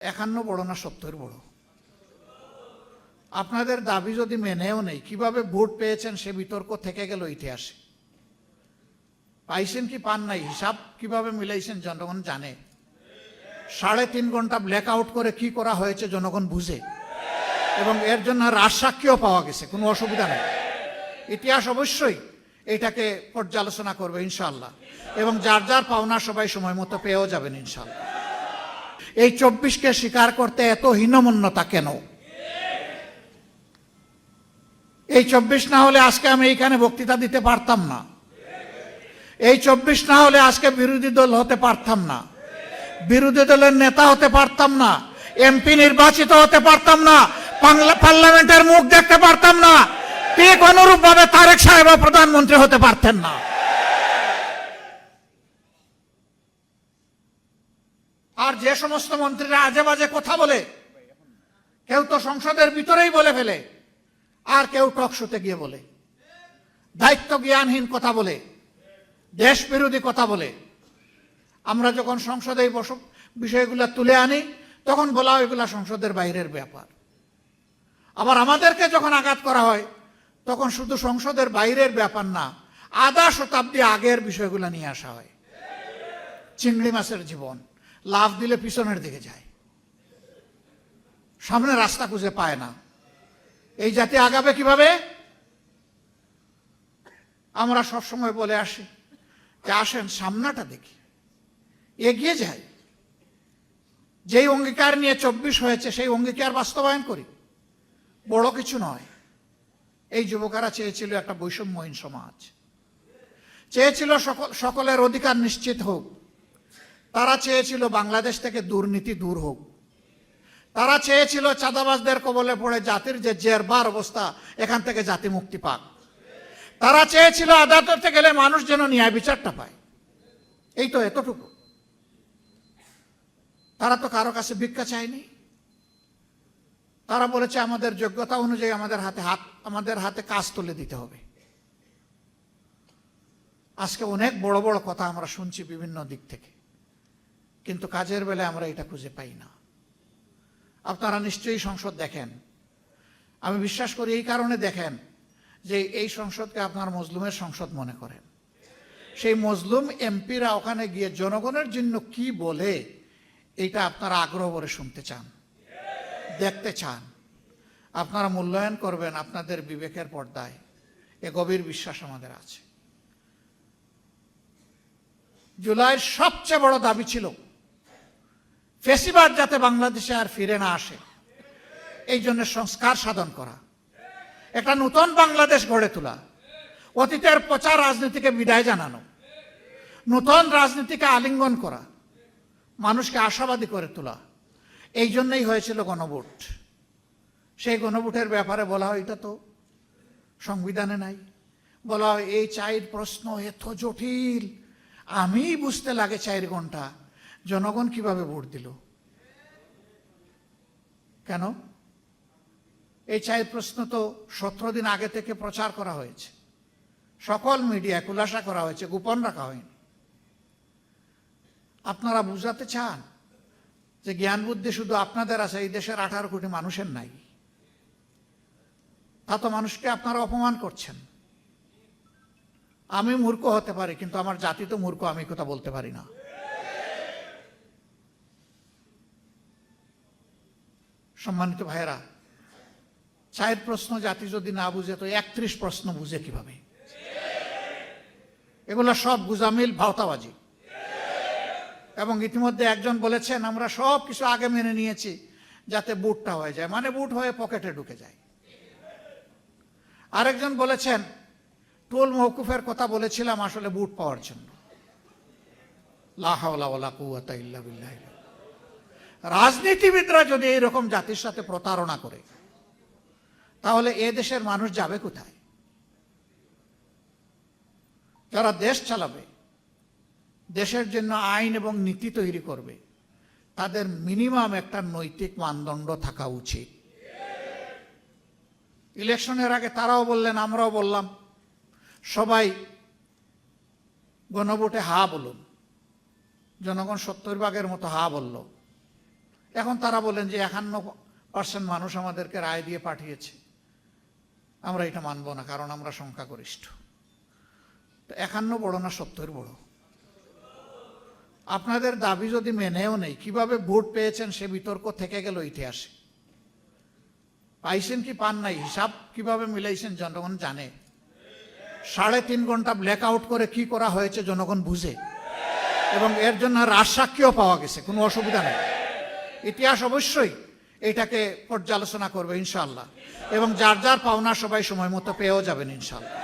51 বড় না 70 বড়? আপনাদের দাবি যদি মেনেও নেই, কিভাবে ভোট পেয়েছেন সে বিতর্ক থেকে গেল ইতিহাসে। পাইছেন কি পান নাই, হিসাব কিভাবে মিলাইছেন জনগণ জানে। 3.5 ঘন্টা ব্ল্যাক আউট করে কি করা হয়েছে জনগণ বুঝে, এবং এর জন্য রাজসাক্ষীও পাওয়া গেছে, কোনো অসুবিধা নেই। ইতিহাস অবশ্যই এটাকে পর্যালোচনা করবে ইনশাআল্লাহ, এবং যার যার পাওনা সবাই সময় মতো পেয়েও যাবেন ইনশাআল্লাহ। এই 24কে স্বীকার করতে এত হীনমন্যতা কেন? এই 24 না হলে আজকে আমি এইখানে বক্তৃতা দিতে পারতাম না। এই 24 না হলে আজকে বিরোধী দল হতে পারতাম না, বিরোধী দলের নেতা হতে পারতাম না, এমপি নির্বাচিত হতে পারতাম না, পার্লামেন্টের মুখ দেখতে পারতাম না, ঠিক অনুরূপ ভাবে তারেক সাহেব প্রধানমন্ত্রী হতে পারতেন না। আর যে সমস্ত মন্ত্রীরা আজে বাজে কথা বলে, কেউ তো সংসদের ভিতরেই বলে ফেলে, আর কেউ টক শোতে গিয়ে বলে, দায়িত্ব জ্ঞানহীন কথা বলে, দেশ বিরোধী কথা বলে। আমরা যখন সংসদে এই বিষয়গুলো তুলে আনি, তখন বলা হয় এগুলা সংসদের বাইরের ব্যাপার। আবার আমাদেরকে যখন আঘাত করা হয়, তখন শুধু সংসদের বাইরের ব্যাপার না, আধা শতাব্দী আগের বিষয়গুলো নিয়ে আসা হয়। চিংড়ি মাছের জীবন, লাফ দিলে পিছনের দিকে যায়, সামনে রাস্তা খুঁজে পায় না। এই জাতি আগাবে কিভাবে? আমরা সবসময় বলে আসি যে আসেন সামনাটা দেখি, এগিয়ে যাই। যেই অঙ্গীকার নিয়ে 24 হয়েছে সেই অঙ্গীকার বাস্তবায়ন করি, বড় কিছু নয়। এই যুবকেরা চেয়েছিল একটা বৈষম্যহীন সমাজ, চেয়েছিল সকলের অধিকার নিশ্চিত হোক, তারা চেয়েছিল বাংলাদেশ থেকে দুর্নীতি দূর হোক, তারা চেয়েছিল চাঁদাবাজদের কবলে পড়ে জাতির যে জেরবার অবস্থা, এখান থেকে জাতি মুক্তি পাক। তারা চেয়েছিল আদালতে গেলে মানুষ যেন ন্যায় বিচারটা পায়। এই তো এতটুকু। তারা তো কারো কাছে ভিক্ষা চায়নি। তারা বলেছে আমাদের যোগ্যতা অনুযায়ী আমাদের হাতে কাজ তুলে দিতে হবে। আজকে অনেক বড় বড় কথা আমরা শুনছি বিভিন্ন দিক থেকে, কিন্তু কাজের বেলায় আমরা এটা খুঁজে পাই না। আপনারা নিশ্চয়ই সংসদ দেখেন, আমি বিশ্বাস করি এই কারণে দেখেন যে এই সংসদকে আপনার মজলুমের সংসদ মনে করেন। সেই মজলুম এমপিরা ওখানে গিয়ে জনগণের জন্য কি বলে, এইটা আপনারা আগ্রহ করে শুনতে চান, দেখতে চান। আপনারা মূল্যায়ন করবেন আপনাদের বিবেকের পর্দায়, এ গভীর বিশ্বাস আমাদের আছে। জুলাইয়ের সবচেয়ে বড় দাবি ছিল ফ্যাসিবাদ যাতে বাংলাদেশে আর ফিরে না আসে, এই জন্য সংস্কার সাধন করা, একটা নতুন বাংলাদেশ গড়ে তোলা, অতীতের পচা রাজনীতিকে বিদায় জানানো, নতুন রাজনীতিকে আলিঙ্গন করা, মানুষকে আশাবাদী করে তোলা। এই জন্যই হয়েছিল গণভোট। সেই গণভোটের ব্যাপারে বলা হয় এটা তো সংবিধানে নাই। বলা হয় এই 4 প্রশ্ন এত জটিল, আমি বুঝতে লাগে 4 ঘন্টা, জনগণ কিভাবে ভোট দিল? কেন? এই 4 প্রশ্ন তো 17 দিন আগে থেকে প্রচার করা হয়েছে, সকল মিডিয়া খুলাসা করা হয়েছে, গোপন রাখা হয়নি। আপনারা বুঝাতে চান যে জ্ঞান বুদ্ধি শুধু আপনাদের আছে, এই দেশের 18 কোটি মানুষের নাই? তা তো মানুষকে আপনারা অপমান করছেন। আমি মূর্খ হতে পারি, কিন্তু আমার জাতি তো মূর্খ, আমি কথা বলতে পারি না। সম্মানিত ভাইয়েরা, 4 প্রশ্ন জাতি যদি না বুঝে তো 31 প্রশ্ন বুঝে কিভাবে? এগুলো সব গুজামিল, ভাওতাবাজি। এবং ইতিমধ্যে একজন বলেছেন আমরা সব কিছু আগে মেনে নিয়েছি যাতে বুটটা হয়ে যায়, মানে বুট হয়ে পকেটে ঢুকে যায়। আরেকজন বলেছেন টোল মওকুফের কথা বলেছিলাম আসলে বুট পাওয়ার জন্য। লা হাওলা ওয়ালা কুওয়াতা ইল্লা বিল্লাহ। রাজনীতিবিদরা যদি এইরকম জাতির সাথে প্রতারণা করে, তাহলে এ দেশের মানুষ যাবে কোথায়? যারা দেশ চালাবে, দেশের জন্য আইন এবং নীতি তৈরি করবে, তাদের মিনিমাম একটা নৈতিক মানদণ্ড থাকা উচিত। ইলেকশনের আগে তারাও বললেন, আমরাও বললাম, সবাই গণভোটে হা বলুন। জনগণ 70 ভাগের মতো হা বলল। এখন তারা বলেন যে 51% মানুষ আমাদেরকে রায় দিয়ে পাঠিয়েছে, আমরা এটা মানব না কারণ আমরা সংখ্যাগরিষ্ঠ। তো 51 বড় না 70 বড়? আপনাদের দাবি যদি মেনেও নেই, কিভাবে ভোট পেয়েছেন সে বিতর্ক থেকে গেল ইতিহাসে। পাইছেন কি পান নাই, হিসাব কিভাবে মিলাইছেন জনগণ জানে। 3.5 ঘন্টা ব্ল্যাক আউট করে কি করা হয়েছে জনগণ বুঝে, এবং এর জন্য রাজসাক্ষীও পাওয়া গেছে, কোনো অসুবিধা নেই। ইতিহাস অবশ্যই এটাকে পর্যালোচনা করবে ইনশাআল্লাহ, এবং যার যার পাওনা সবাই সময় মতো পেয়েও যাবেন ইনশাআল্লাহ।